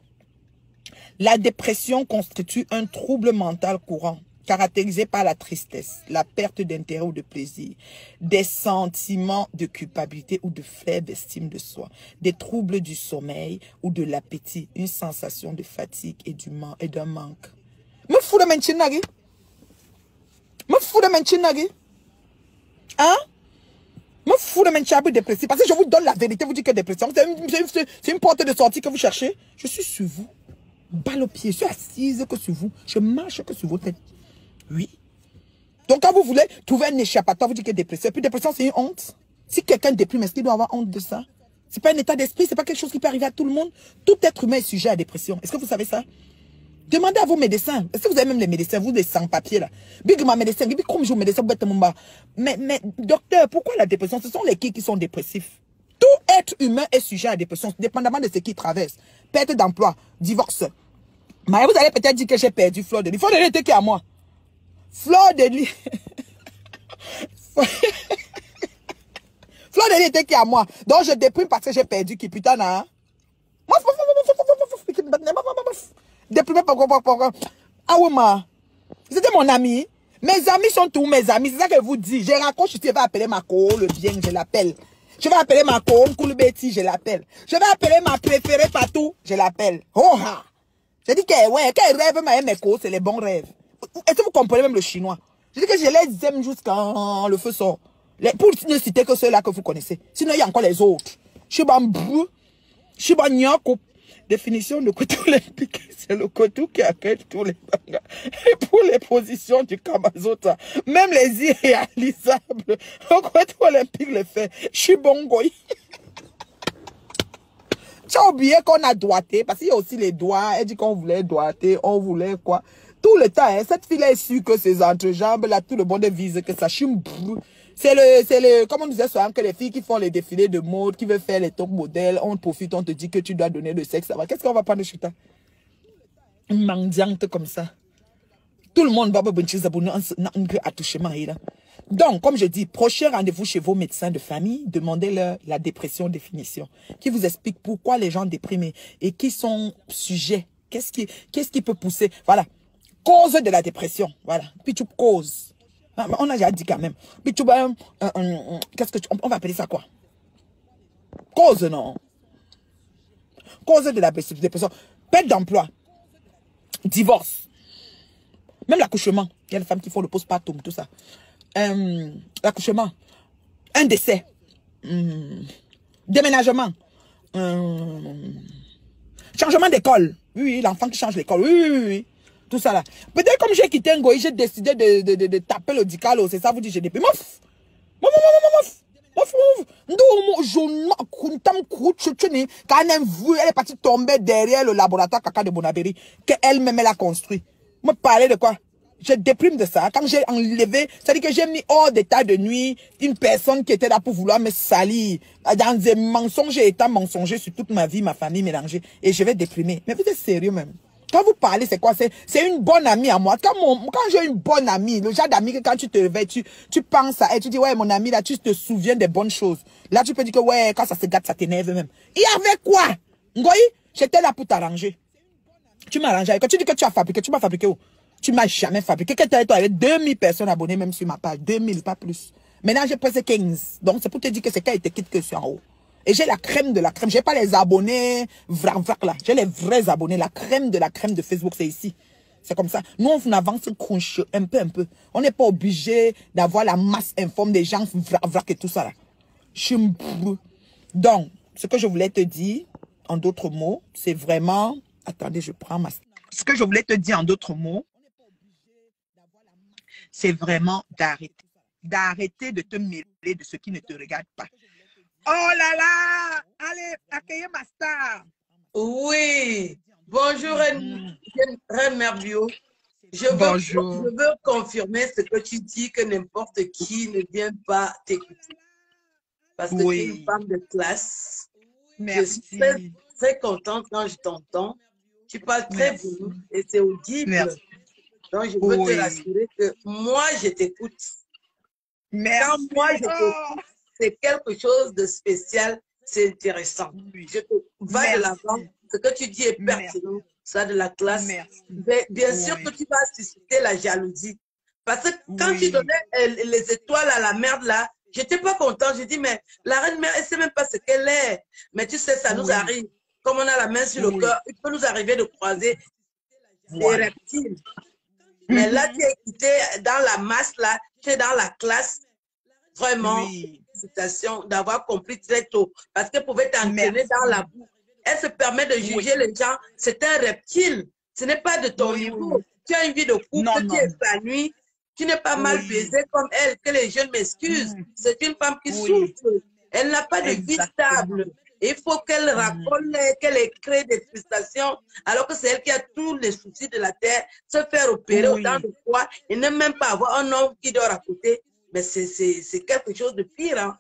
La dépression constitue un trouble mental courant caractérisé par la tristesse, la perte d'intérêt ou de plaisir, des sentiments de culpabilité ou de faible estime de soi, des troubles du sommeil ou de l'appétit, une sensation de fatigue et d'un manque. Me fous de menchinagi? Me fous de menchinagi? Hein? Me fous de menchinagi dépressif? Parce que je vous donne la vérité, vous dites que dépression, c'est une porte de sortie que vous cherchez. Je suis sur vous. Balle au pied, je suis assise que sur vous. Je marche que sur vos têtes. Oui. Donc quand vous voulez trouver un échappatoire, vous dites que dépression. Et puis dépression, c'est une honte. Si quelqu'un déprime, est-ce qu'il doit avoir honte de ça? C'est pas un état d'esprit, c'est pas quelque chose qui peut arriver à tout le monde. Tout être humain est sujet à dépression. Est-ce que vous savez ça? Demandez à vos médecins. Est-ce que vous avez même les médecins, vous, des sans-papiers là? Big ma médecin, big comme je médecin, mais docteur, pourquoi la dépression? Ce sont les qui sont dépressifs. Tout être humain est sujet à la dépression, dépendamment de ce qu'il traverse. Perte d'emploi, divorce. Mais vous allez peut-être dire que j'ai perdu Fleur de Lys. Fleur de Lys était qui à moi? Fleur de Lys. Fleur de Lys était qui à moi? Donc je déprime parce que j'ai perdu qui putain hein? Déprimé pourquoi? Ah oui ma. C'était mon ami. Mes amis sont tous mes amis. C'est ça que je vous dis. Je raccroche, je vais appeler ma co, le bien, je l'appelle. Je vais appeler ma co, Kouloubeti, je l'appelle. Je vais appeler ma préférée partout, je l'appelle. Oh ha! Je dis que ouais, qu'elle rêve ma écho, c'est les bons rêves. Est-ce que vous comprenez même le chinois? Je dis que je les aime jusqu'à le feu sort. Pour ne citer que ceux-là que vous connaissez. Sinon, il y a encore les autres. Shibambou, Shibanyako. Définition de Kotou olympique, c'est le Kotou qui accueille tous les mangas. Et pour les positions du Kamazota, même les irréalisables, le Kotou olympique le fait. Shibongoy. Tu as oublié qu'on a doigté, parce qu'il y a aussi les doigts. Elle dit qu'on voulait doigter, on voulait quoi. Tout le temps, hein, cette fille est sûre que ses entrejambes, là, tout le monde vise que ça chime. C'est le, comme on disait souvent, que les filles qui font les défilés de mode, qui veulent faire les top modèles, on profite, on te dit que tu dois donner le sexe. Qu'est-ce qu'on va prendre chez toi? Une mendiante comme ça. Tout le monde va donc, comme je dis, prochain rendez-vous chez vos médecins de famille, demandez-leur la dépression définition, qui vous explique pourquoi les gens déprimés et qui sont sujets. Qu'est-ce qui peut pousser? Voilà. Cause de la dépression. Voilà. Puis tu causes. On a déjà dit quand même. Puis tu qu'est-ce que on va appeler ça quoi? Cause, non? Cause de la dépression. Perte d'emploi. Divorce. Même l'accouchement. Il y a les femmes qui font le postpartum, tout ça. L'accouchement. Un décès. Déménagement. Changement d'école. Oui, l'enfant qui change l'école. Oui. Tout ça là. Peut-être comme j'ai quitté Ngoï, j'ai décidé de taper le dicalo. C'est ça, vous dites, j'ai des mouf. Quand elle est partie tomber derrière le laboratoire caca de Bonabéry, qu'elle-même elle a construit. Me parler de quoi? Je déprime de ça. Quand j'ai enlevé, c'est-à-dire que j'ai mis hors d'état de nuit une personne qui était là pour vouloir me salir. Dans des mensonges et états mensongers sur toute ma vie, ma famille mélangée. Et je vais déprimer. Mais vous êtes sérieux même? Quand vous parlez, c'est quoi? C'est une bonne amie à moi. Quand j'ai une bonne amie, le genre d'amie que quand tu te réveilles, tu penses à elle, tu dis, ouais, mon ami, là, tu te souviens des bonnes choses. Là, tu peux dire que, ouais, quand ça se gâte, ça t'énerve même. Il y avait quoi? Ngoï, j'étais là pour t'arranger. Tu m'as arrangé. Quand tu dis que tu as fabriqué, tu m'as fabriqué où? Tu m'as jamais fabriqué. Quand tu avais 2000 personnes abonnées même sur ma page. 2000, pas plus. Maintenant, j'ai presque 15. Donc, c'est pour te dire que c'est quand il te quitte que je suis en haut. Et j'ai la crème de la crème. J'ai pas les abonnés vrac là. J'ai les vrais abonnés. La crème de Facebook, c'est ici. C'est comme ça. Nous, on avance un peu. On n'est pas obligé d'avoir la masse informe des gens vrac et tout ça là. Donc, ce que je voulais te dire, en d'autres mots, c'est vraiment... Attendez, je prends ma... Ce que je voulais te dire en d'autres mots, c'est vraiment d'arrêter de te mêler de ce qui ne te regarde pas. Oh là là! Allez, accueillez ma star. Oui. Bonjour, Reine Merbio. Je veux confirmer ce que tu dis, que n'importe qui ne vient pas t'écouter. Parce que tu es une femme de classe. Merci. Je suis très, très contente quand je t'entends. Tu parles très bien et c'est audible. Merci. Donc, je veux te rassurer que moi, je t'écoute. Quand moi, je t'écoute, c'est quelque chose de spécial, c'est intéressant. Je te va de l'avant. Ce que tu dis est pertinent. Ça de la classe. Bien sûr que tu vas susciter la jalousie. Parce que quand tu donnais les étoiles à la merde là, j'étais pas content. J'ai dit, mais la reine mère, elle sait même pas ce qu'elle est. Mais tu sais, ça nous arrive. Comme on a la main sur le cœur, il peut nous arriver de croiser des reptiles. Mais là, tu es écouté dans la masse là, tu es dans la classe. Vraiment, félicitations d'avoir compris très tôt. Parce qu'elle pouvait t'entraîner dans la boue. Elle se permet de juger les gens. C'est un reptile. Ce n'est pas de ton niveau. Tu as une vie de couple, tu es épanouie. Tu n'es pas mal baisée comme elle. Que les jeunes m'excusent. C'est une femme qui souffre. Elle n'a pas de vie stable. Il faut qu'elle raconte, qu'elle crée des frustrations, alors que c'est elle qui a tous les soucis de la terre. Se faire opérer autant de fois et ne même pas avoir un homme qui dort à côté. Mais c'est quelque chose de pire. Hein.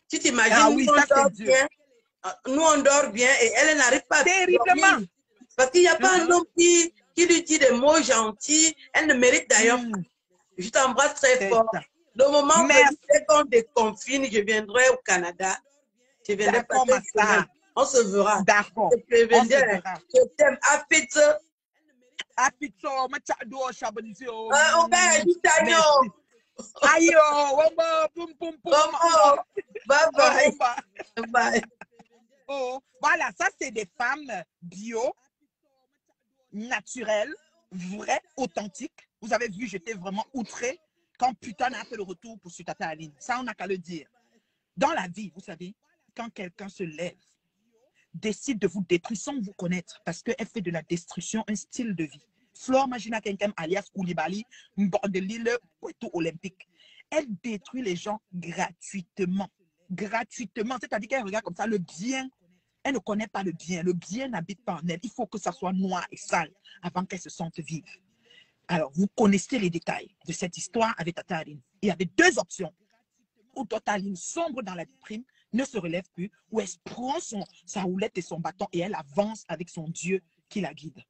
Tu t'imagines, nous on dort bien et elle n'arrive pas à dormir. Parce qu'il n'y a pas un homme qui lui dit des mots gentils. Elle ne mérite d'ailleurs pas. Je t'embrasse très fort. Le moment qu'on déconfine, je viendrai au Canada. Je viendrai passer une semaine. On se verra. D'accord. Je t'aime. À pizza. À pizza. Aïe, bye bye. Bye. Voilà, ça c'est des femmes bio, naturelles, vraies, authentiques. Vous avez vu, j'étais vraiment outrée quand putain a fait le retour pour Sutata Aline. Ça, on n'a qu'à le dire. Dans la vie, vous savez, quand quelqu'un se lève, décide de vous détruire sans vous connaître, parce qu'elle fait de la destruction un style de vie. Flore Magina Kenkem alias Koulibaly, Mbordelile, Poitou Olympique. Elle détruit les gens gratuitement. Gratuitement. C'est-à-dire qu'elle regarde comme ça le bien Elle ne connaît pas le bien. Le bien n'habite pas en elle. Il faut que ça soit noir et sale avant qu'elle se sente vive. Alors, vous connaissez les détails de cette histoire avec Tata Aline. Il y avait deux options. Ou Tata Aline sombre dans la déprime, ne se relève plus, ou elle prend sa roulette et son bâton et elle avance avec son Dieu qui la guide.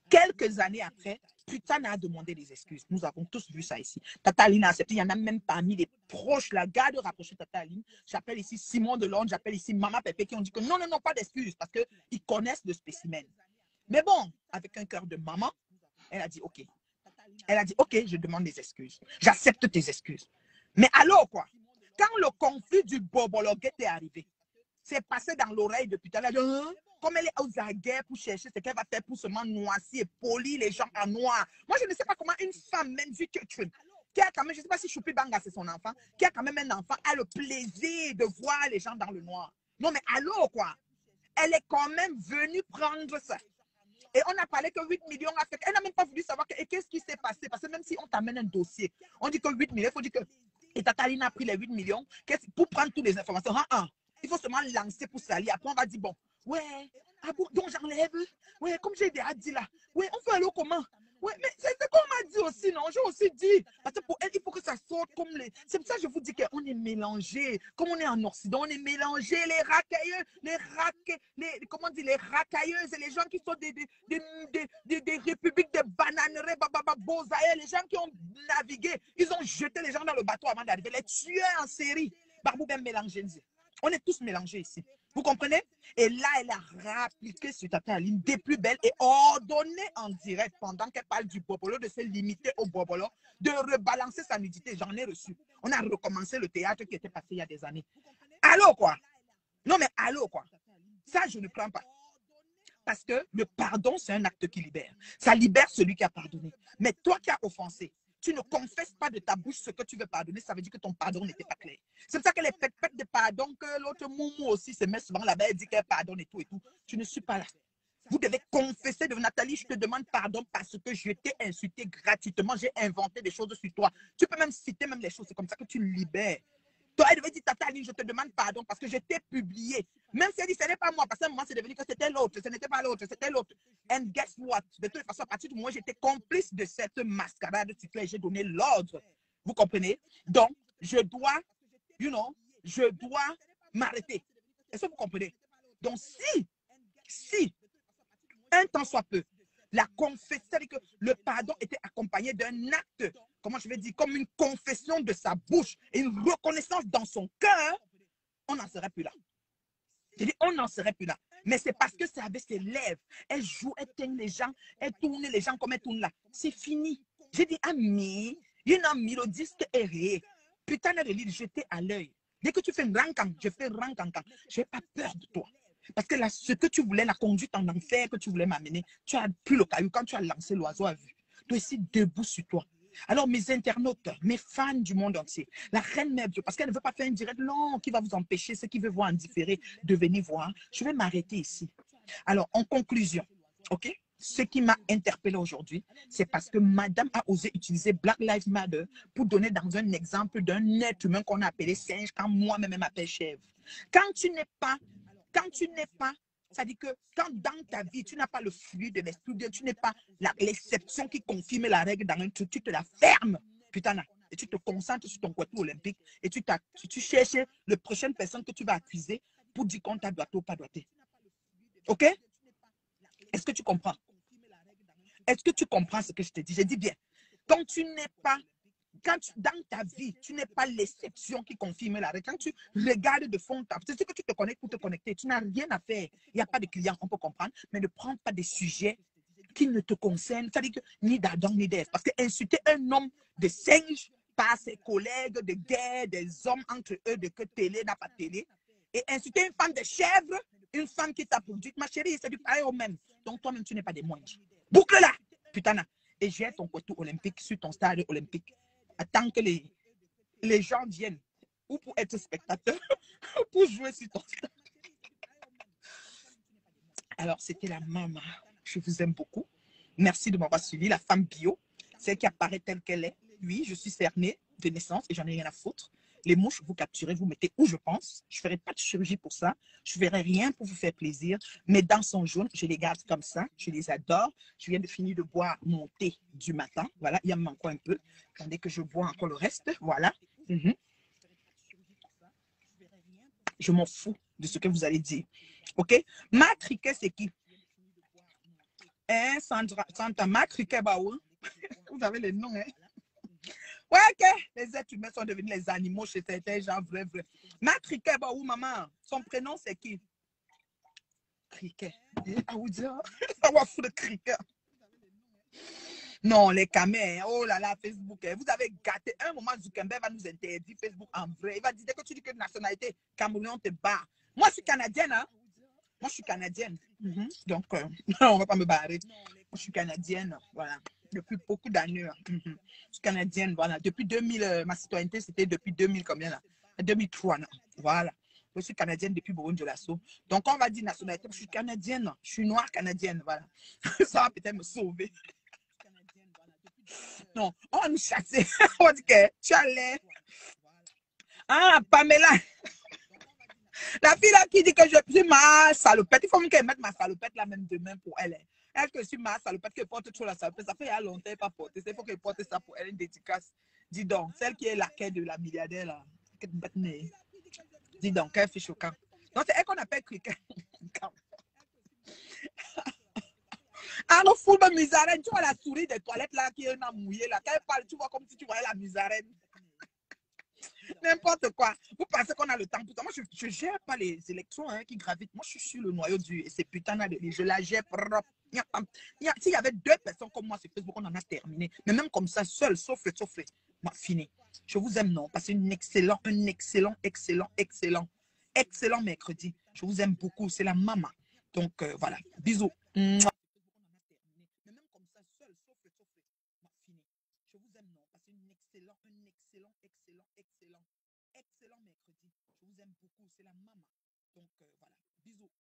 Quelques années après, Putana a demandé des excuses. Nous avons tous vu ça ici. Tata Aline a accepté. Il y en a même parmi les proches, la garde rapprochée de Tata Aline. J'appelle ici Simon Delonde, j'appelle ici Maman Pépé qui ont dit que non, non, non, pas d'excuses parce qu'ils connaissent le spécimen. Mais bon, avec un cœur de maman, elle a dit OK. Elle a dit OK, je demande des excuses. J'accepte tes excuses. Mais alors quoi? Quand le conflit du bobologue est arrivé, c'est passé dans l'oreille de Putana. Comme elle est aux aguets pour chercher ce qu'elle va faire pour seulement noircir et polir les gens en noir. Moi, je ne sais pas comment une femme, même qui a quand même, je ne sais pas si Choupi Banga c'est son enfant, qui a quand même un enfant, a le plaisir de voir les gens dans le noir. Non, mais alors quoi? Elle est quand même venue prendre ça. Et on a parlé que 8 millions a fait. Elle n'a même pas voulu savoir qu'est-ce qui s'est passé. Parce que même si on t'amène un dossier, on dit que 8 millions, il faut dire que et Tata Aline a pris les 8 millions pour prendre toutes les informations. Il faut seulement lancer pour salir. Après, on va dire, bon, ouais, ah bon, donc j'enlève. Ouais, comme j'ai déjà dit là. Ouais, on fait alors comment? Ouais, mais c'est ce qu'on m'a dit aussi, non? J'ai aussi dit. Parce que pour elle, il faut que ça sorte comme les. C'est pour ça que je vous dis qu'on est mélangé. Comme on est en Occident, on est mélangé. Les racailleux, comment dire, les racailleuses et les gens qui sont des républiques de bananeries, bozaïens, les gens qui ont navigué, ils ont jeté les gens dans le bateau avant d'arriver. Les tueurs en série. Barbou bien mélangé. On est tous mélangés ici. Vous comprenez? Et là, elle a rappliqué sur Tata Aline des plus belles et ordonné en direct pendant qu'elle parle du bobolo, de se limiter au bobolo, de rebalancer sa nudité. J'en ai reçu. On a recommencé le théâtre qui était passé il y a des années. Allô, quoi? Non, mais allô, quoi? Ça, je ne prends pas. Parce que le pardon, c'est un acte qui libère. Ça libère celui qui a pardonné. Mais toi qui as offensé, tu ne confesses pas de ta bouche ce que tu veux pardonner, ça veut dire que ton pardon n'était pas clair. C'est pour ça que les pètes de pardon, que l'autre moumou aussi se met souvent là-bas et dit qu'elle pardonne et tout et tout. Tu ne suis pas là. Vous devez confesser de Nathalie, je te demande pardon parce que je t'ai insulté gratuitement, j'ai inventé des choses sur toi. Tu peux même citer même les choses, c'est comme ça que tu libères. Toi, elle devait dire, Tata Aline, je te demande pardon parce que je t'ai publié. Même si elle dit, ce n'est pas moi, parce qu'à un moment, c'est devenu que c'était l'autre, ce n'était pas l'autre, c'était l'autre. And guess what? De toute façon, à partir du moment où j'étais complice de cette mascarade, j'ai donné l'ordre. Vous comprenez? Donc, je dois, je dois m'arrêter. Est-ce que vous comprenez? Donc, si, un temps soit peu, la confession, c'est-à-dire que le pardon était accompagné d'un acte, comment je vais dire, comme une confession de sa bouche et une reconnaissance dans son cœur, on n'en serait plus là. Je dis, on n'en serait plus là. Mais c'est parce que c'est avec ses lèvres. Elle joue, elle teigne les gens, elle tourne les gens comme elle tourne là. C'est fini. J'ai dit, ami, il y a mis le disque erré. Putain de l'île jeté à l'œil. Dès que tu fais rancan, je fais rancan. Je n'ai pas peur de toi. Parce que là, ce que tu voulais, la conduite en enfer que tu voulais m'amener, tu as pris le caillou quand tu as lancé l'oiseau à vue. Toi ici, debout sur toi. Alors, mes internautes, mes fans du monde entier, la reine mère, parce qu'elle ne veut pas faire un direct long qui va vous empêcher, ceux qui veulent voir en différé, de venir voir. Je vais m'arrêter ici. Alors, en conclusion, OK? Ce qui m'a interpellé aujourd'hui, c'est parce que madame a osé utiliser Black Lives Matter pour donner dans un exemple d'un être humain qu'on a appelé singe quand moi-même m'appelle chèvre. Quand tu n'es pas, ça dit que quand dans ta vie, tu n'as pas le flux de l'esprit, tu n'es pas l'exception qui confirme la règle dans un truc, tu te la fermes, putain, et tu te concentres sur ton côté olympique et tu cherches la prochaine personne que tu vas accuser pour dire qu'on t'a doigté ou pas doigté. OK? Est-ce que tu comprends? Est-ce que tu comprends ce que je te dis? Je dis bien. Quand tu n'es pas, dans ta vie, tu n'es pas l'exception qui confirme la règle. Quand tu regardes de fond, c'est ce que tu te connectes pour te connecter. Tu n'as rien à faire. Il n'y a pas de client, on peut comprendre. Mais ne prends pas des sujets qui ne te concernent. C'est-à-dire que ni d'Adam ni d'Ève. Parce que insulter un homme de singe par ses collègues de guerre, des hommes entre eux, de que télé n'a pas télé, et insulter une femme de chèvre, une femme qui t'a produit, ma chérie, c'est du pareil au même. Donc toi-même, tu n'es pas des moindres. Boucle-la, putain. Et j'ai ton côté olympique sur ton stade olympique. Attends que les gens viennent, ou pour être spectateur, ou pour jouer sur ton stade. Alors, c'était la maman. Je vous aime beaucoup. Merci de m'avoir suivi. La femme bio, celle qui apparaît telle qu'elle est. Oui, je suis cernée de naissance et j'en ai rien à foutre. Les mouches, vous capturez, vous mettez où je pense. Je ne ferai pas de chirurgie pour ça. Je ne ferai rien pour vous faire plaisir. Mes dents sont jaunes, je les garde comme ça. Je les adore. Je viens de finir de boire mon thé du matin. Voilà, il y en manque un peu. Attendez que je bois encore le reste. Voilà. Je m'en fous de ce que vous allez dire. OK? Ma Cricket, c'est qui? Hein, Santa, Ma Cricket, bah oui. Vous avez les noms, hein? Ouais, que les êtres humains sont devenus les animaux chez certains gens, vrai. Ma Cricket, bah oui, maman. Son prénom, c'est qui? Cricket. Ah, vous dire, ça va foutre de Cricket. Non, les camés, oh là là, Facebook, vous avez gâté. Un moment, Zuckerberg va nous interdire Facebook en vrai. Il va dire que tu dis que nationalité Cameroun, on te bat. Moi, je suis canadienne, hein. Moi, je suis canadienne. Donc, on ne va pas me barrer. Moi, je suis canadienne, voilà. Depuis beaucoup d'années. Je suis canadienne, voilà. Depuis 2000, ma citoyenneté, c'était depuis 2000, combien là? 2003, non. Voilà. Je suis canadienne depuis Burundi-Lasso. Donc, on va dire nationalité, je suis canadienne. Je suis noire canadienne, voilà. Ça va peut-être me sauver. Non, on va nous chasser. On va dire que tu as l'air. Ah, Pamela. La fille là qui dit que je suis ma salopette, il faut qu'elle mette ma salopette là même demain pour elle. Elle que je suis ma salopette, qu'elle porte toujours la salopette. Ça fait il y a longtemps qu'elle n'a pas porté. Il faut qu'elle porte ça pour elle, une dédicace. Dis donc, celle qui est la quai de la milliardaire là. Dis donc, elle fait choquant. Donc c'est elle qu'on appelle Cricket. Ah non, foule de musarène. Tu vois la souris des toilettes là qui est mouillée là. Quand elle parle, tu vois comme si tu voyais la musarène. N'importe quoi. Vous pensez qu'on a le temps pour ça? Moi, je ne gère pas les électrons qui gravitent. Moi, je suis sur le noyau du... Et ces putains de... Je la gère propre. S'il y avait 2 personnes comme moi sur Facebook, on en a terminé. Mais même comme ça, seul, sauf le. Moi, fini. Je vous aime, non? Passez un excellent mercredi. Je vous aime beaucoup. C'est la maman. Donc, voilà. Bisous. Mais même comme ça, seul, sauf le. Moi, fini. Je vous aime, non? Passez un excellent mercredi. Je vous aime beaucoup. C'est la maman. Donc, voilà. Bisous.